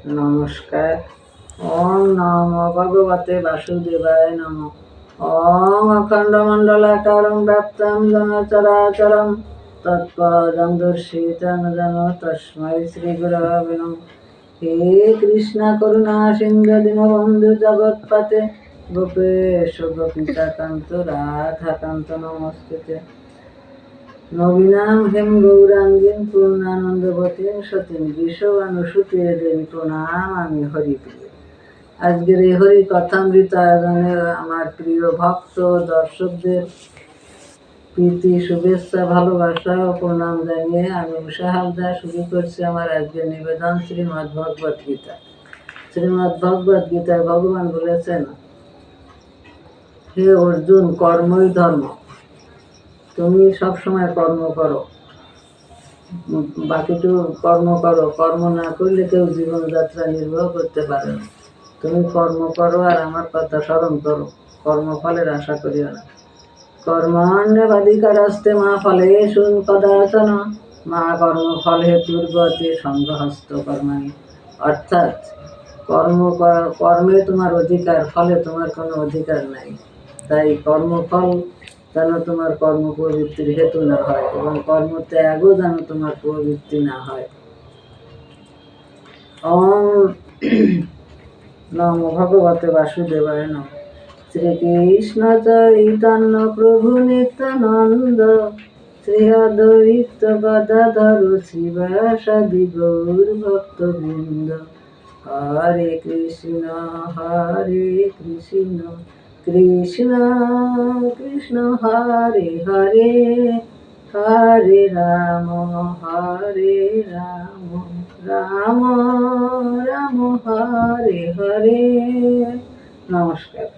নমস্কার। ওম নমো ভগবতে বাসুদেবায় নমঃ। ওম অখণ্ডমণ্ডলাকারং ব্যাপ্তং যেন চরাচরং তৎপদং দর্শিतं যেন তস্मै শ্রীগুরবে নমঃ। হে কৃষ্ণ করুণা সিন্ধু দীনবন্ধু জগৎপতে গোপেশ গোপিকাকান্ত রাধাকান্ত নমস্তুতে। নবীনাং হেম গৌরাঙ্গীং পূর্ণানন্দবতীং সতীং বিশ্ববানুসুতে দেবী প্রণামামি হরিপ্রিয়। আজকের এই হরি কথামৃত আয়োজনে আমার প্রিয় ভক্ত দর্শকদের প্রীতি শুভেচ্ছা ভালোবাসা ও প্রণাম জানিয়ে আমি উষা হালদার শুরু করছি আমার আজকের নিবেদন শ্রীমদ্ ভগবত গীতা। শ্রীমদ্ ভগবত গীতায় ভগবান বলেছেন, হে অর্জুন, কর্মই ধর্ম। তুমি সবসময় কর্ম করো, বাকিটু কর্ম করো। কর্ম না করলে কেউ জীবনযাত্রা নির্বাহ করতে পারে না। তুমি কর্ম করো আর আমার কথা স্মরণ করো। কর্মফলের আশা করিও না। কর্মাণ্যবাধিকারস্তে মা ফলেষু কদাচন মা কর্মফল হেতুর্গতে সঙ্গহস্ত কর্মাণি। অর্থাৎ কর্মে তোমার অধিকার, ফলে তোমার কোনো অধিকার নাই। তাই কর্মফল যেন তোমার কর্মপ্রবৃত্তির হেতু না হয় এবং কর্মত্যাগও যেন তোমার প্রবৃত্তি না হয়। ওম নমো ভগবতে বাসুদেবায় নমঃ। শ্রীকৃষ্ণ চৈতন্য প্রভু নিত্যানন্দ শ্রী অদ্বৈত গদাধর শিবাসাদি গৌর ভক্তবৃন্দ। হরে কৃষ্ণ কৃষ্ণ কৃষ্ণ হরে হরে, হরে রাম রাম রাম হরে হরে। নমস্কার।